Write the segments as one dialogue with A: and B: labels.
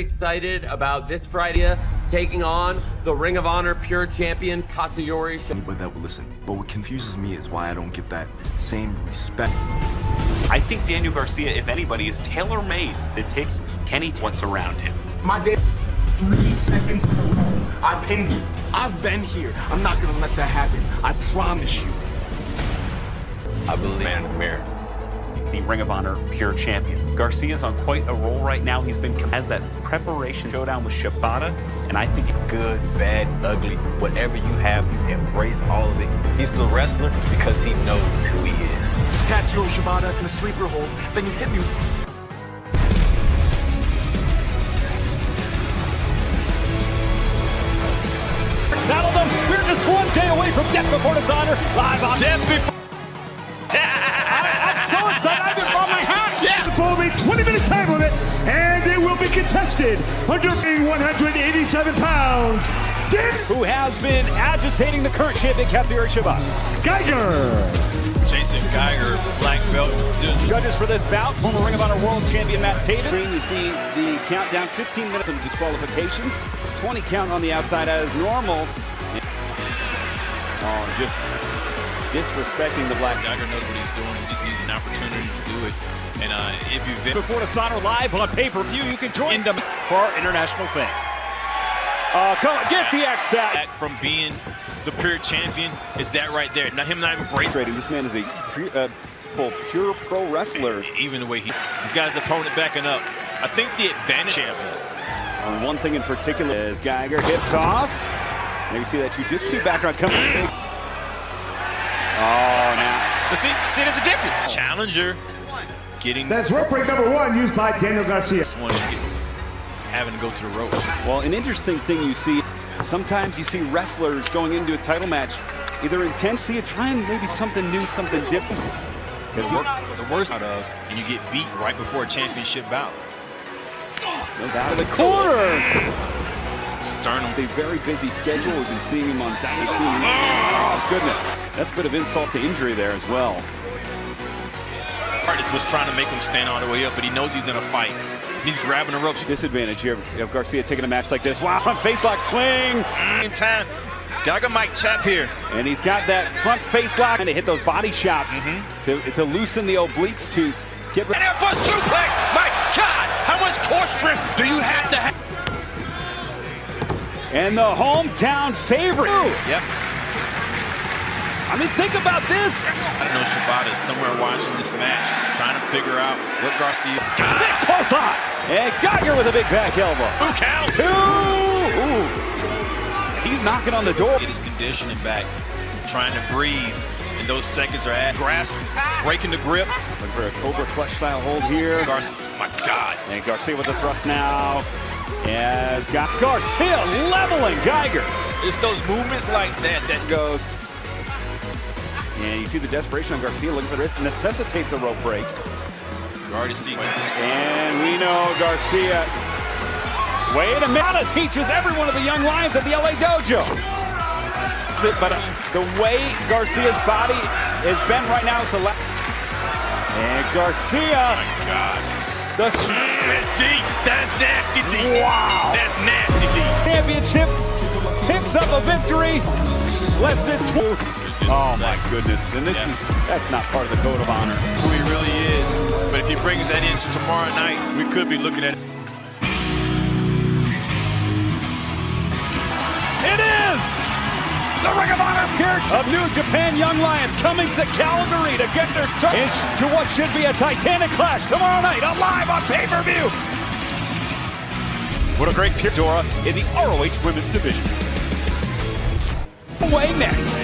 A: excited about this Friday taking on the Ring of Honor Pure Champion Katsuyori Shibata.
B: Anybody that will listen. But what confuses me is why I don't get that same respect.
C: I think Daniel Garcia, if anybody, is tailor-made that takes Kenny to what's around him.
D: My day's 3 seconds alone. I pinned you. I've been here. I'm not gonna let that happen. I promise you.
A: I believe man in the mirror.
C: The Ring of Honor Pure Champion. Garcia's on quite a roll right now. He's been has that preparation showdown with Shibata, and I think
E: good, bad, ugly, whatever you have, you embrace all of it. He's the wrestler because he knows who he is.
D: Catch your Shibata in the sleeper hold, then you hit me.
F: Saddle them. We're just one day away from Death Before Dishonor, live on Death Before. I'm so excited. I've been on my hat. Yeah. For the 20-minute time limit, and it will be contested under 187 pounds. Who has been agitating the current champion, Katsuyori Shibata. Geiger.
G: Jason Geiger, black belt.
F: Judges for this bout, former Ring of Honor World Champion Matt Taven. You see the countdown, 15 minutes of disqualification. 20 count on the outside as normal. Oh, just disrespecting the black.
G: Geiger knows what he's doing. He just needs an opportunity to do it. And if you've been
F: Before Dishonor live on pay-per-view, you can join them for our international fans. Come on, get the X out.
G: From being the pure champion, is that right there? Now him not embracing.
F: This man is a pure pro wrestler.
G: Even the way he's got his opponent backing up. I think the advantage champion.
F: One thing in particular is Geiger hip toss. Now you see that jiu-jitsu background coming. Oh, now.
G: But see, there's a difference. Challenger getting.
H: That's rope break number 1 used by Daniel Garcia.
G: Having to go to the ropes.
F: Well, an interesting thing you see, sometimes you see wrestlers going into a title match, either intensely or trying maybe something new, something different.
G: The worst out of, and you get beat right before a championship bout.
F: No doubt in the corner.
G: Sternum.
F: A very busy schedule. We've been seeing him on Dynamite. Oh, goodness. That's a bit of insult to injury there as well.
G: Artist was trying to make him stand all the way up, but he knows he's in a fight. He's grabbing the ropes.
F: Disadvantage here of Garcia taking a match like this. Wow, front face lock swing.
G: In time. Geiger might tap here.
F: And he's got that front face lock and to hit those body shots to loosen the obliques to get ready.
G: And there for a suplex. My God, how much core strength do you have to have?
F: And the hometown favorite.
G: Yep.
F: I mean, think about this.
G: I don't know, Shibata is somewhere watching this match, trying to figure out what Garcia got.
F: Big clothesline. And Geiger with a big back elbow.
G: 2 count.
F: 2. Ooh. He's knocking on the door.
G: Get his conditioning back, trying to breathe. And those seconds are at grasp, breaking the grip.
F: Looking for a Cobra clutch style hold here.
G: Garcia, my God.
F: And Garcia with the thrust now. As Garcia leveling Geiger.
G: It's those movements like that that
F: goes. And you see the desperation on Garcia looking for the wrist, necessitates a rope break.
G: You already see.
F: And we know Garcia. Wait a minute, teaches every one of the young lions at the LA Dojo. But the way Garcia's body is bent right now, it's a left. And Garcia.
G: Oh my God.
F: That's
G: deep. That's nasty deep.
F: Wow.
G: That's nasty deep.
F: Championship picks up a victory. Less than 2. Oh my goodness. And that's not part of the code of honor.
G: Who he really is. But if he brings that in tomorrow night, we could be looking at it.
F: It is the Ring of Honor Pure of New Japan Young Lions coming to Calgary to get their start to what should be a titanic clash tomorrow night, live on pay-per-view. What a great Pure Dora in the ROH Women's Division. Away next.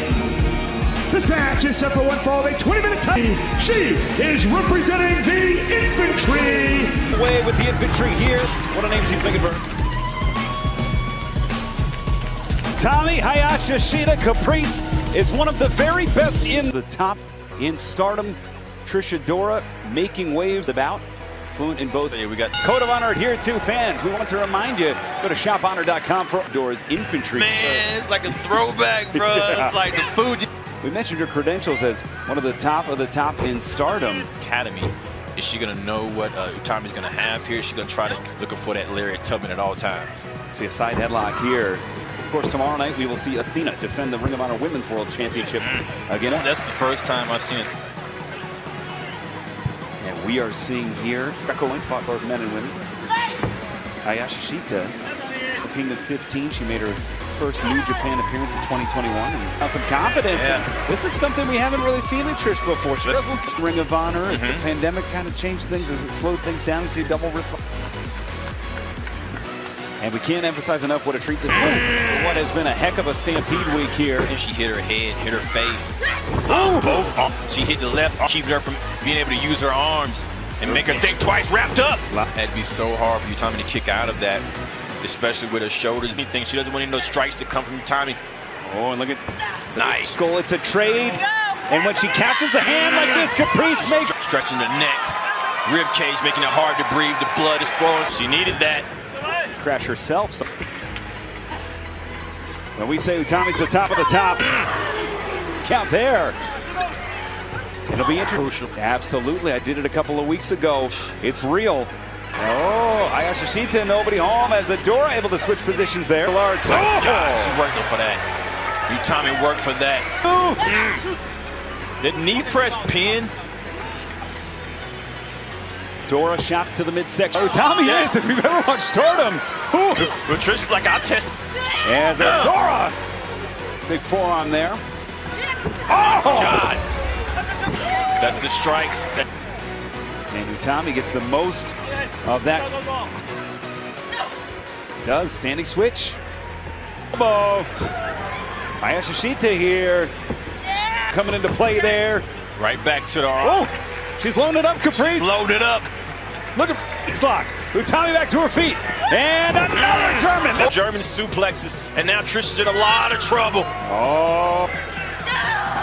H: This match is set for one fall, a 20-minute time. She is representing the Infantry.
F: Away with the Infantry here. What a name she's making for. Tommy Hayashishita Caprice is one of the very best in the top in Stardom. Trisha Dora making waves about. Fluent in both. We got Code of Honor here too, fans. We want to remind you, go to shophonor.com for Dora's Infantry.
G: Man, it's like a throwback, bro. Yeah. It's like the food.
F: We mentioned her credentials as one of the top in Stardom.
G: Academy. Is she going to know what Utami's going to have here? Is she going to try to looking for that lariat Tubman at all times?
F: See a side headlock here. Of course, tomorrow night we will see Athena defend the Ring of Honor Women's World Championship again.
G: That's the first time I've seen it.
F: And we are seeing here Greco-Link fought both men and women. Ayasha Shita, looking at 15. She made her first New Japan appearance in 2021 and got some confidence.
G: Yeah.
F: This is something we haven't really seen in Trish before. She wrestled Ring of Honor as the pandemic kind of changed things, as it slowed things down. You see a double wrist. And we can't emphasize enough what a treat this is. What has been a heck of a Stampede week here.
G: And she hit her head, hit her face. Both. She hit the left, keeping her from being able to use her arms and make her think twice, wrapped up. That'd be so hard for Utami to kick out of that, especially with her shoulders. Anything, she doesn't want any of those strikes to come from Utami.
F: Oh, and look at
G: nice.
F: Skull, it's a trade. And when she catches the hand like this, Caprice makes...
G: Stretching the neck, rib cage, making it hard to breathe. The blood is flowing. She needed that.
F: Crash herself. So when we say Utami's the top of the top, count there. It'll be interesting. Absolutely. I did it a couple of weeks ago. It's real. Oh, Ayasha Shita, nobody home as Adora able to switch positions there. God,
G: she's working for that. Utami worked for that. The knee press pin.
F: Dora shots to the midsection. Utami is, if you've ever watched Stardom.
G: But Trish's like, I'll test.
F: As Dora. Big forearm there. Oh!
G: God. That's the strikes.
F: And Utami gets the most of that. Does standing switch. Elbow. Ayasha Shita here. Coming into play there.
G: Right back to the arm.
F: Oh! She's loaded up, Caprice.
G: Loaded up.
F: Look at it's lock. Utami back to her feet. And another German.
G: German suplexes. And now Trish is in a lot of trouble.
F: Oh.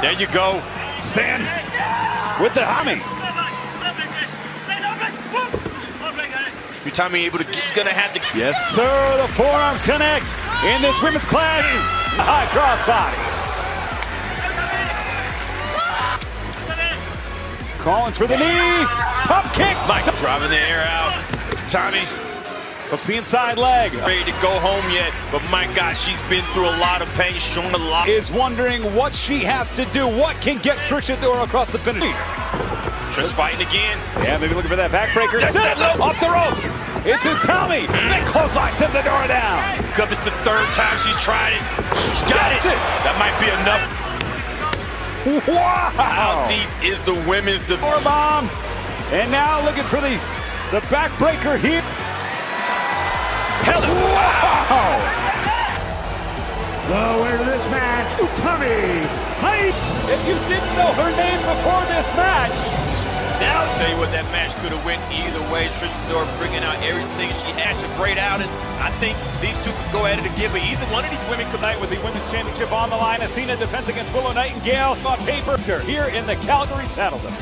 G: There you go.
F: Stand with the Hami.
G: Utami able to, she's going to have to.
F: Yes, sir. The forearms connect in this women's clash. High cross body. Calling for the knee. Pump kick.
G: Mike driving the air out. Tommy
F: hooks the inside leg.
G: Ready to go home yet, but my God, she's been through a lot of pain, shown a lot.
F: Is wondering what she has to do. What can get Trish Adora across the finish?
G: Trish fighting again.
F: Yeah, maybe looking for that backbreaker. Up the ropes. It's Utami. Big clothesline. Sends Adora down.
G: It's the third time she's tried it. She's got it. That might be enough.
F: Wow!
G: How deep is the women's
F: Power bomb? And now looking for the backbreaker here.
G: Helen!
F: Wow!
H: The winner of this match, Utami.
F: If you didn't know her name before this match,
G: now I'll tell you what, that match could have went either way. Trish Adora bringing out everything she has to great out, and I think these two could go at it again, but either one of these women could night with the Women's Championship on the line. Athena defense against Willow Nightingale on paper here in the Calgary Saddledome.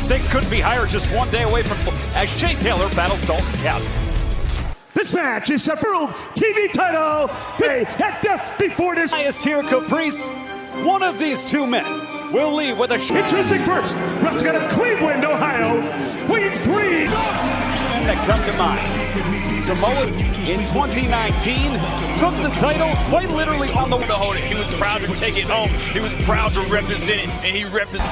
G: Stakes couldn't be higher, just one day away from as Shea Taylor battles Dalton Castle.
H: This match is the World TV title. Day at death before this.
F: Highest tier Caprice. One of these two men will leave with a
H: Introducing first, wrestling out of Cleveland, Ohio, weighing 3.
F: That come to mind. Samoa in 2019 took the title quite literally on the way
G: to hold it. He was proud to take it home. He was proud to represent it, and he represented.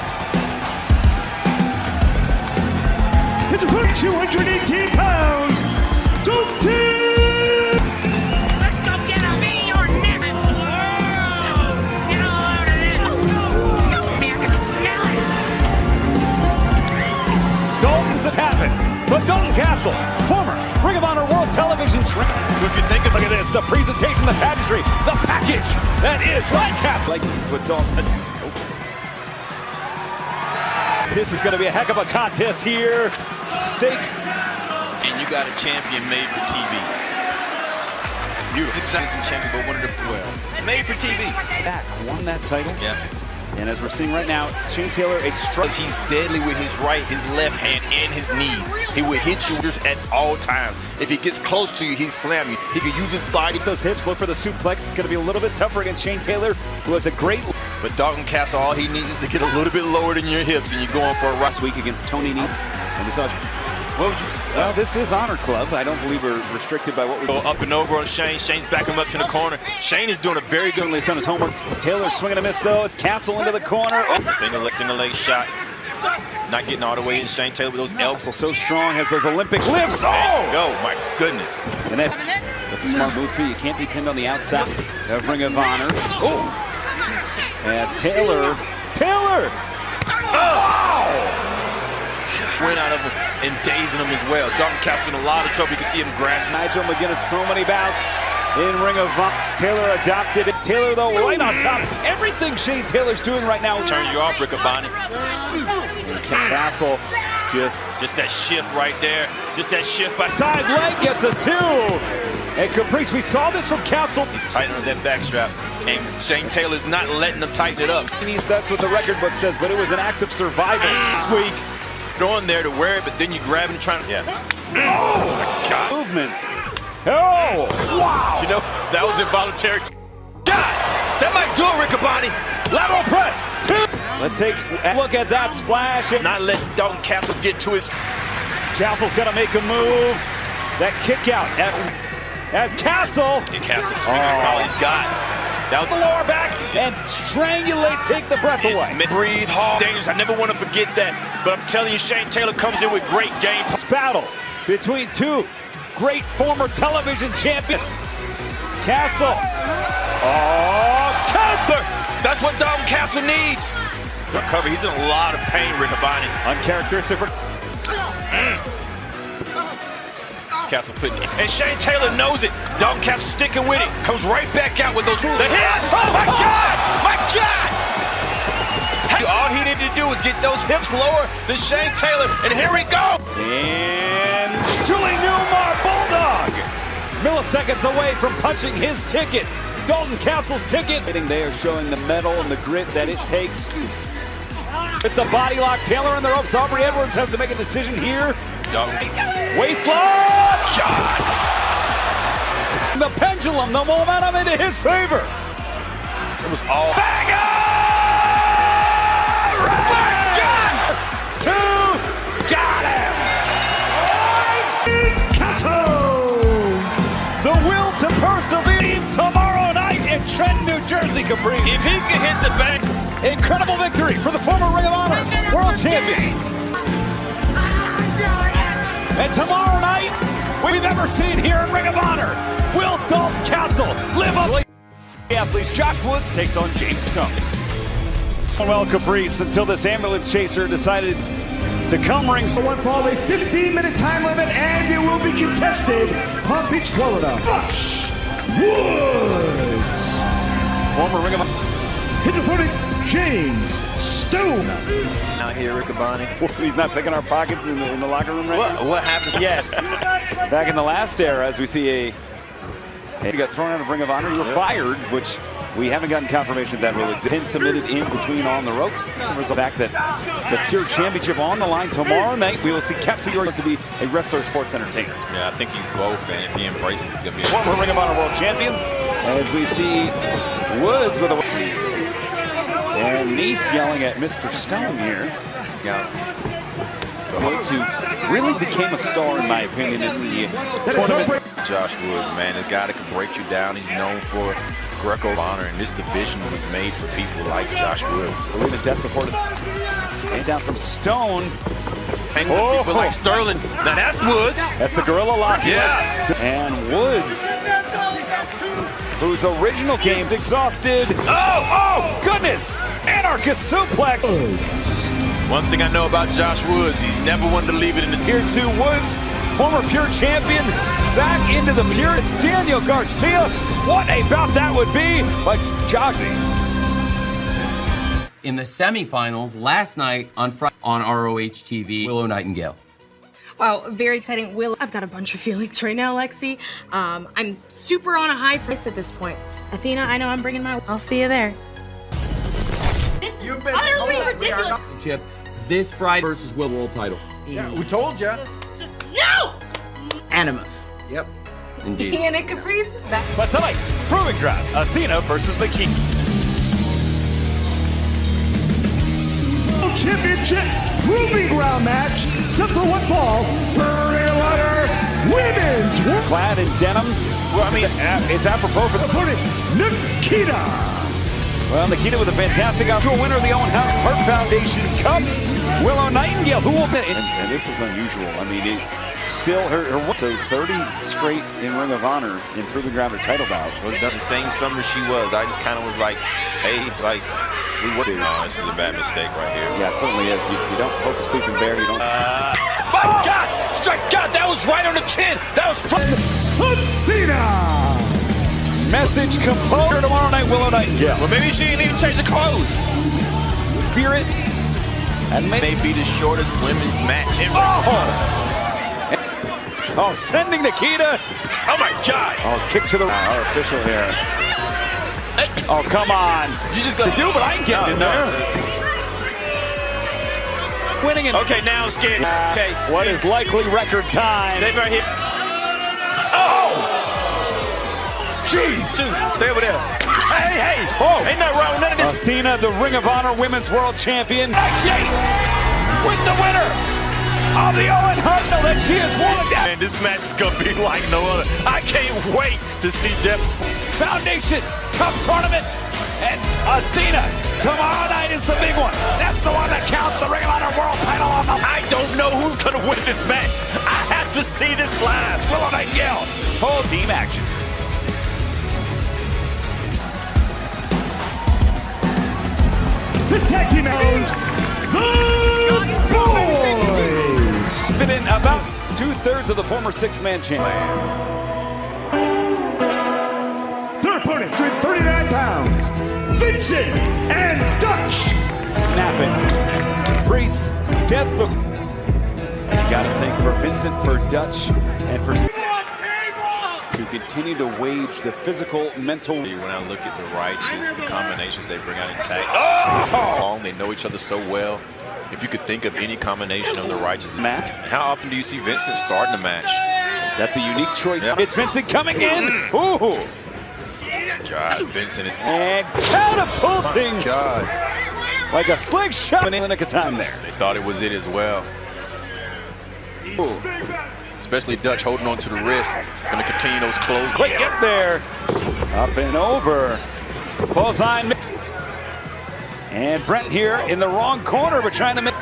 H: It's 218 pounds. Dalton.
F: Dalton's it happened, but Dalton Castle, former Ring of Honor World Television champion. If you think of look at this, the presentation, the pageantry, the package that is Dalton Castle. Like with Dalton. This is going to be a heck of a contest here. Stakes.
G: And you got a champion made for TV. Beautiful. Champion, but one of them as well. Made for TV.
F: Back won that title.
G: Yeah.
F: And as we're seeing right now, Shea Taylor, a strike.
G: He's deadly with his right, his left hand, and his knees. He will hit you at all times. If he gets close to you, he'll slam you. He can use his body.
F: Those hips, look for the suplex. It's going to be a little bit tougher against Shea Taylor, who has a great...
G: But Dalton Castle, all he needs is to get a little bit lower than your hips, and you're going for a
F: last week against Tony Nese. And we saw. Well, this is Honor Club. I don't believe we're restricted by what we
G: go up and over on Shane. Shane's backing him up to the corner. Shane is doing a very good.
F: He's done his homework. Taylor swinging a miss though. It's Castle into the corner.
G: Oh. Single leg shot. Not getting all the way in. Shane Taylor with those elbows.
F: So strong, has those Olympic lifts. Oh!
G: Go, my goodness.
F: And that's a smart move too. You can't be pinned on the outside of Ring of Honor. Oh! As Taylor.
G: Oh! Went out of him and dazing him as well. Dalton Castle in a lot of trouble. You can see him grasp.
F: Nigel McGuinness, so many bouts in Ring of Honor. Taylor adopted it. Taylor, though, right on top. Everything Shane Taylor's doing right now
G: turns you off, Riccaboni.
F: Castle just
G: that shift right there. Just that shift by
F: side leg gets a 2. And Caprice, we saw this from Castle.
G: He's tightening on that backstrap, and Shane Taylor's not letting him tighten it up.
F: That's what the record book says, but it was an act of survival this week.
G: Throwing there to wear it, but then you grab it and trying to. Yeah. Oh my God.
F: Movement. Oh! Wow!
G: You know, that was involuntary. God! That might do it, Riccaboni.
F: Lateral press. 2. Let's take a look at that splash.
G: Not letting Dalton Castle get to his.
F: Castle's got to make a move. That kick out as Castle.
G: And Castle swinging all he's got.
F: Down the lower back and strangulate, take the breath away.
G: Breathe hard. Dangerous. I never want to forget that. But I'm telling you, Shane Taylor comes in with great game.
F: This battle between two great former television champions. Castle. Oh, Castle!
G: That's what Dalton Castle needs. Recover. He's in a lot of pain, Riccaboni.
F: Uncharacteristic.
G: Castle putting it. And Shane Taylor knows it. Dalton Castle sticking with it. Comes right back out with those the hips. Oh my God! My God! All he needed to do was get those hips lower than Shane Taylor. And here we go.
F: And Julie Newmar, Bulldog. Milliseconds away from punching his ticket. Dalton Castle's ticket. They are showing the mettle and the grit that it takes. With the body lock, Taylor in the ropes. Aubrey Edwards has to make a decision here. Waist lock!
G: God!
F: The pendulum, the momentum into his favor.
G: It was all.
F: Banger! Right! 2! Got him! Castle! The will to persevere tomorrow night in Trenton, New Jersey, Capri.
G: If he can hit the back.
F: Incredible victory for the former Ring of Honor World Champion. And tomorrow night, we've never seen here in Ring of Honor, will Dalton Castle live up? Athletes, Josh Woods takes on James Stone. Well, Caprice, until this ambulance chaser decided to come ring.
H: One fall, a 15-minute time limit, and it will be contested Palm Beach, Florida. Josh Woods.
F: Former Ring of Honor.
H: His opponent, James Stone.
G: Out here, Riccaboni.
F: He's not picking our pockets in the locker room right now?
G: What happened?
F: Yeah. Back in the last era, as we see he got thrown out of Ring of Honor. You were fired, which we haven't gotten confirmation that will exist. Pin submitted in between on the ropes. There's the fact that the Pure Championship on the line tomorrow night. We will see Katsuyori to be a wrestler, sports entertainer.
G: Yeah, I think he's both, and if he embraces, he's going to be
F: former Ring of Honor World Champions. As we see Woods with a... And Nese yelling at Mr. Stone here.
G: Yeah.
F: Woods, who really became a star, in my opinion, in the tournament.
G: Josh Woods, man, the guy that can break you down. He's known for Greco honor, and this division was made for people like Josh Woods.
F: Believe in death before this. And down from Stone.
G: Hang with people like Sterling. Now that's Woods.
F: That's the gorilla lock.
G: Yeah.
F: And Woods, whose original game's exhausted. Oh, goodness! Anarchist suplex. Woods.
G: One thing I know about Josh Woods, he never wanted to leave it in the...
F: Here to Woods, former Pure Champion, back into the Pure. It's Daniel Garcia. What a bout that would be, but Joshy.
A: In the semifinals last night on Friday on ROH TV, Willow Nightingale.
I: Wow, very exciting. I've got a bunch of feelings right now, Lexi. I'm super on a high for this at this point. Athena, I know I'm bringing my... I'll see you there.
J: You've been
I: utterly ridiculous.
A: Chip, this Friday versus World title.
J: Yeah, we told you.
I: Just no!
J: Animus. Yep.
A: Indeed.
I: Ian and Caprice.
F: But tonight, Proving Ground, Athena versus the King.
H: World Championship Proving Ground match set for one fall for Ring of Honor Women's World.
F: Clad in denim. Well, I mean, it's apropos for the
H: Opponent, Nikita.
F: Well, Nikita with a fantastic actual winner of the Owen Hart Foundation Cup. Willow Nightingale, who will be. And this is unusual. I mean, still her so 30 straight in Ring of Honor in Proving Ground or title bouts.
E: Well, that's the same summer she was. I just kind of was like, hey, like, we would. Oh, this is a bad mistake right here.
F: Yeah, it certainly is. You don't poke a sleeping bear. You don't.
G: My God! God, that was right on the chin. That was from
H: Athena.
F: Message composer tomorrow night, Willow Nightingale.
G: Well, maybe she didn't even change the clothes.
F: Spirit. And
E: May be the shortest women's match ever.
F: Oh, sending Nikita.
G: Oh, my God.
F: Oh, kick to the our official here. Oh, come on.
E: You just got
F: to do, but I ain't getting in there. Winning it.
G: Okay, now it's getting. Okay.
F: What is likely record time?
G: They right here. Oh! Jeez. Stay over there. Hey.
F: Oh.
G: Ain't nothing wrong with none of this.
F: Athena, the Ring of Honor Women's World Champion.
G: Actually, with the winner of the Owen Hart, that she has won. Man, this match is going to be like no other. I can't wait to see Jeff.
F: Foundation Cup Tournament. And Athena, tomorrow night is the big one. That's the one that counts the Ring of Honor World title on the...
G: I don't know who's going to win this match. I have to see this live.
F: Willow Nightingale. Full team action.
H: The tag team owns the Boys.
F: Fit in about 2/3 of the former six-man champion.
H: Their opponent, 139 pounds, Vincent and Dutch.
F: Snapping. Priest, death book. You got to think for Vincent, for Dutch, and for... to continue to wage the physical, mental...
E: When I look at the righteous, the combinations they bring out in tag, they know each other so well. If you could think of any combination of the righteous...
F: Matt?
E: How often do you see Vincent starting a match?
F: That's a unique choice.
E: Yeah.
F: It's Vincent coming in. Ooh.
E: God, Vincent.
F: And catapulting.
E: Oh God.
F: Like a slingshot. In the nick of time there.
E: They thought it was it as well.
F: Ooh.
E: Especially Dutch holding on to the wrist. Going to continue those close.
F: Quick get there. Up and over. Clothesline. And Brent here in the wrong corner, but trying to make...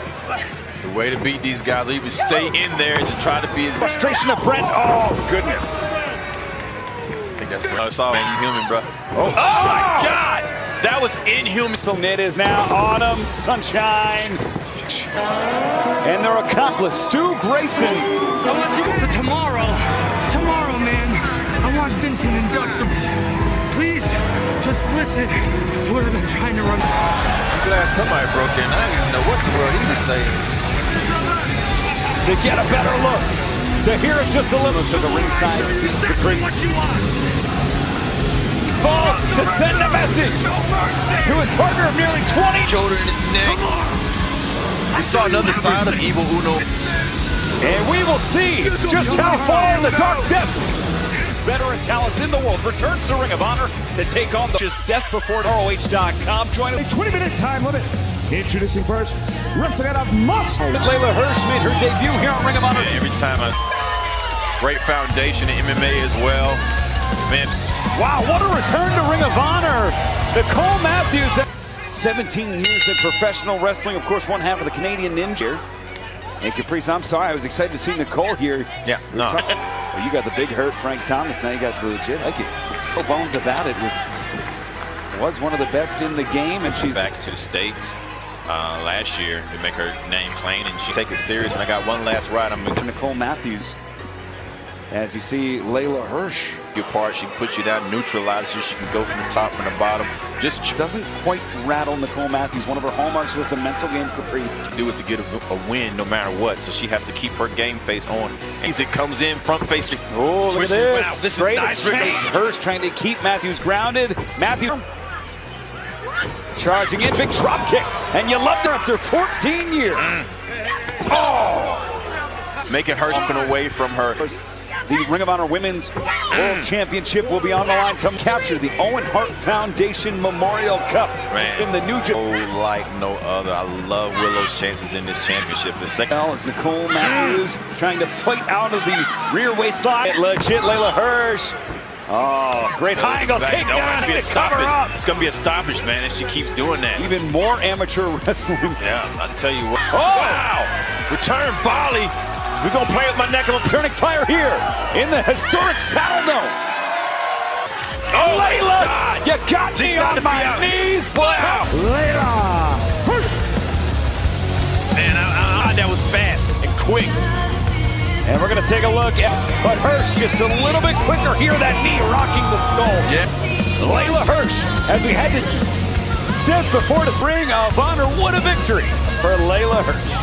E: The way to beat these guys or even stay in there is to try to be as...
F: Frustration of Brent. Oh, goodness.
E: I think that's Brent. It's all inhuman, bro.
G: Oh my God! That was inhuman.
F: So it is now Autumn Sunshine. And their accomplice, Stu Grayson.
K: I want you for tomorrow. Tomorrow, man. I want Vincent and Dutch to... Please, just listen to what I've been trying to run.
E: I'm glad somebody broke in. I didn't even know what the world he was saying.
F: To get a better look. To hear it just a little. To the ringside seat, the priest. Fall to send a message to his partner of nearly 20.
E: Shoulder in his neck. We saw another side of Evil Uno.
F: And we will see just how far in the dark depths veteran talents in the world returns to Ring of Honor to take on the death before ROH.com. Join
H: A 20-minute time limit. Introducing first, wrestling out of Moscow.
F: Layla Hirsch made her debut here on Ring of Honor.
E: Yeah, every time great foundation in MMA as well. Man.
F: Wow, what a return to Ring of Honor. Nicole Matthews. 17 years in professional wrestling. Of course, one half of the Canadian Ninja. And Caprice, I'm sorry, I was excited to see Nicole here.
E: Yeah, no.
F: Well, you got the big hurt, Frank Thomas. Now you got the legit. I get no bones about it. Was one of the best in the game, and she's
E: back to the States last year to make her name plain, and she take it serious. And I got one last ride. I'm gonna
F: Nicole Matthews. As you see, Layla Hirsch.
E: Your part, she can put you down, neutralize you. She can go from the top, from the bottom. Just
F: doesn't quite rattle Nicole Matthews. One of her hallmarks was the mental game, Caprice.
E: Do it to get a win no matter what. So she has to keep her game face on. As it comes in, front face.
F: Oh, look at this.
E: Wow, this
F: Great
E: is nice.
F: exchange. Hirsch trying to keep Matthews grounded. Matthews charging in, big drop kick. And you loved her after 14 years.
E: Oh! Making Hirsch spin away from her.
F: The Ring of Honor Women's World Championship will be on the line to capture the Owen Hart Foundation Memorial Cup in the New Japan.
E: Like no other. I love Willow's chances in this championship. The second
F: As Nicole Matthews trying to fight out of the rear waistline. Legit Layla Hirsch. Oh, great high angle kick down to cover up.
E: It's going to be a stoppage, man, if she keeps doing that.
F: Even more amateur wrestling.
E: Yeah, I'll tell you what. Oh! Wow! Return volley. We're going to play with my neck of a
F: turning tire here in the historic Saddle Dome.
E: Oh,
F: Layla! You got me on my knees!
E: Wow!
H: Layla Hirsch.
E: Man, that was fast and quick.
F: And we're going to take a look at, but Hirsch just a little bit quicker. Hear that knee rocking the skull.
E: Yeah.
F: Layla Hirsch, as we head to death before the Ring of Honor. What a victory for Layla Hirsch.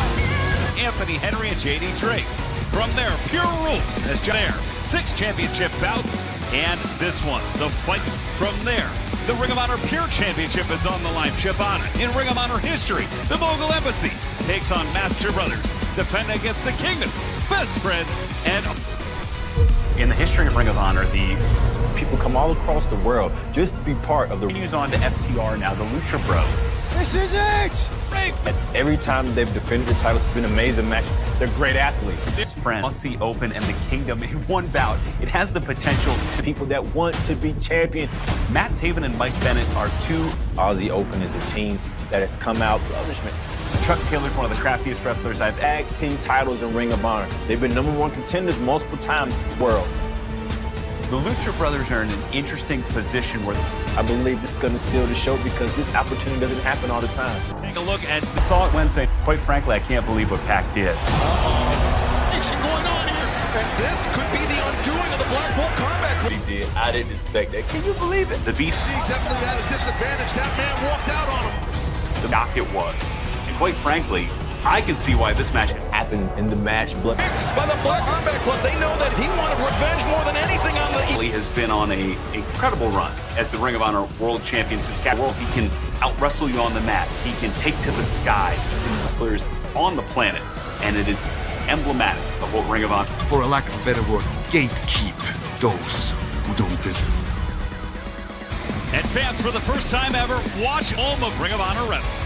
G: Anthony Henry and J.D. Drake. From there, Pure Rules as there. 6 championship bouts, and this one, the fight from there. The Ring of Honor Pure Championship is on the line. Shibata in Ring of Honor history. The Mogul Embassy takes on Master Brothers, defending against the Kingdom, Best Friends, and
C: in the history of Ring of Honor, the
L: people come all across the world just to be part of the
C: news on to FTR now, the Lucha Bros.
F: This is it!
L: Every time they've defended the title, it's been an amazing match. They're great athletes.
C: This friend, Aussie Open and the Kingdom in one bout. It has the potential to
L: people that want to be champions.
C: Matt Taven and Mike Bennett are two.
L: Aussie Open is a team that has come out punishment.
C: Chuck Taylor's one of the craftiest wrestlers I've
L: tag team titles in Ring of Honor. They've been #1 contenders multiple times in the world.
C: The Lucha Brothers are in an interesting position where
L: I believe this is going to steal the show because this opportunity doesn't happen all the time.
C: Take a look at we saw it Wednesday. Quite frankly, I can't believe what Pac did.
M: Action going on here, and this could be the undoing of the Blackpool Combat Club.
L: He did. I didn't expect that. Can you believe it?
C: The BC
M: definitely had a disadvantage. That man walked out on him.
C: The knock it was, and quite frankly, I can see why this match
L: happened in the match.
M: By the Black Combat Club, they know that he wanted revenge more than anything on the.
C: He has been on an incredible run as the Ring of Honor World Champion since World. He can out-wrestle you on the mat. He can take to the sky wrestlers on the planet, and it is emblematic of what Ring of Honor.
N: For a lack of a better word, gatekeep those who don't deserve.
G: And fans, for the first time ever, watch home of Ring of Honor Wrestling.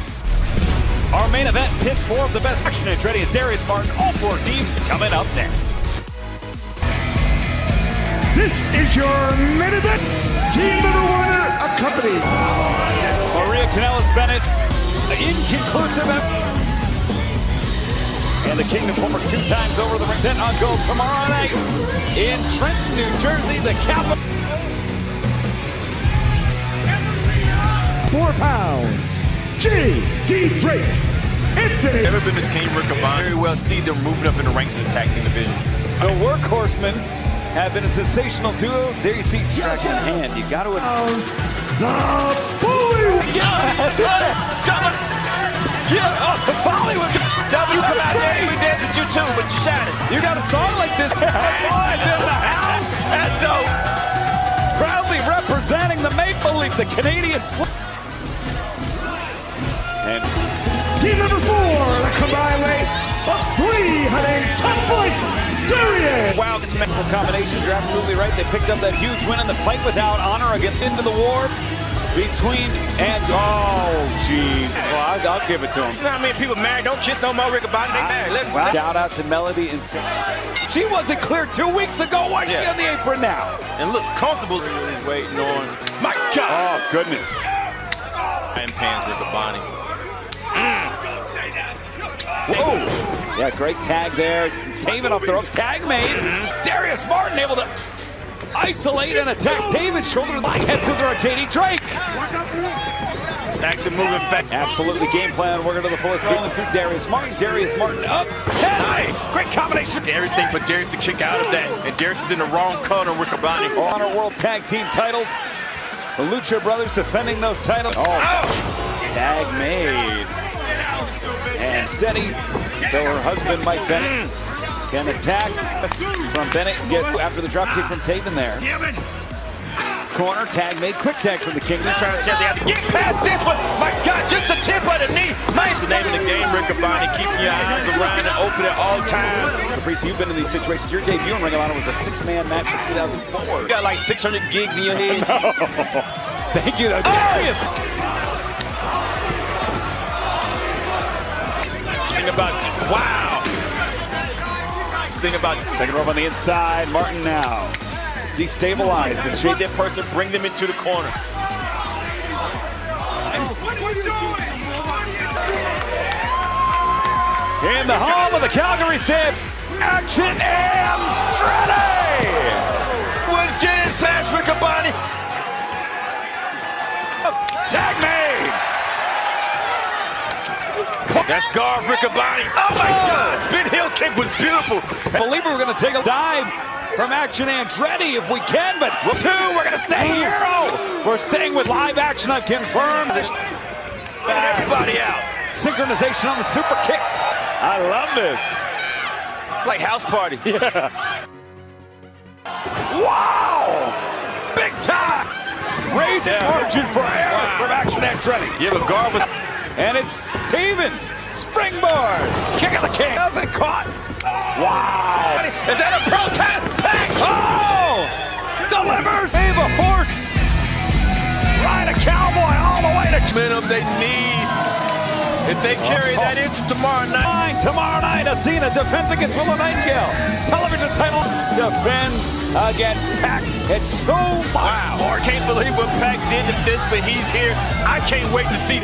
F: Our main event pits 4 of the best action. Andretti and Darius Martin, all 4 teams coming up next.
H: This is your main event. Team number 1 accompanied.
F: Maria Kanellis-Bennett, inconclusive. And the Kingdom former 2 times over the ring. Set on gold tomorrow night in Trenton, New Jersey, the capital.
H: 4 pounds. J.D. Drake. Infinite.
E: Never been a team Ring of Honor. Very well see them moving up in the ranks of the tag team division.
F: The Workhorsemen have been a sensational duo. There you see tracks in hand. You got to.
H: The Bollywood.
F: The Bollywood.
E: W come out there. We dance with you too, but you shining.
F: You got a song like this. Boys in the house.
E: That's dope.
F: Proudly representing the Maple Leaf, the Canadian.
H: And team number 4, the combined weight of 300 fight, Darius.
F: Wow, this mental combination, you're absolutely right. They picked up that huge win in the Fight Without Honor against Into the War between and geez. Well, I'll give it to him.
G: You know how many people married? Don't kiss no more Rick about it. They married.
F: Well, shout out to Melody and she wasn't clear 2 weeks ago. Why is she on the apron now?
E: And looks comfortable. Really waiting on.
F: My God! Oh goodness!
E: And pans Riccaboni.
F: Whoa! Yeah, great tag there. Taven off the rope. Tag made. Darius Martin able to isolate and attack Taven. Shoulder to the head scissor on J.D. Drake.
E: Action moving back.
F: Absolutely game plan. Working to the fullest. Rolling through Darius Martin. Darius Martin up. Nice. Great combination.
E: Everything for Darius to kick out of that. And Darius is in the wrong corner. Riccaboni.
F: Honor World Tag Team titles. The Lucha Brothers defending those titles. Tag made. And steady. So her husband, Mike Bennett, can attack from Bennett. Gets after the drop kick from Taven there. corner. Tag made. Quick tag from the King.
G: They're trying to set the other. Get past this one. My God, just a tip of the knee. Nice. The name of the game, Riccaboni. Keeping your eyes around and open at all times.
F: Caprice, you've been in these situations. Your debut in Ring of Honor was a 6-man match in 2004.
G: You got like 600 gigs in your head.
F: No. Thank you.
G: Darius. Think about, wow. Think about
F: second rope on the inside. Martin now destabilized and
G: shade that person, bring them into the corner.
F: In the home of the Calgary Sip, Action Andretti
G: was getting sash Riccaboni.
F: Tag made.
G: That's Garv Riccaboni. Oh my God! Spin heel kick was beautiful.
F: I believe we're going to take a dive from Action Andretti if we can, but we're going to stay here. We're staying with live action. I've confirmed.
G: Everybody out.
F: Synchronization on the super kicks.
G: I love this. It's like house party.
F: Yeah. Wow! Big time! Raising margin for error from Action Andretti.
G: Yeah, but Garv was...
F: And it's Taven. Springboard. Kick of the King. Doesn't caught. Wow.
G: Is that a protest?
F: Oh! Delivers. Save a horse. Ride a cowboy all the way to
G: momentum they need. If they carry that into tomorrow night.
F: Tomorrow night, Athena defends against Willow Nightingale. Television title defends against Pac. It's so
G: wow. I can't believe what Pac did to this, but he's here. I can't wait to see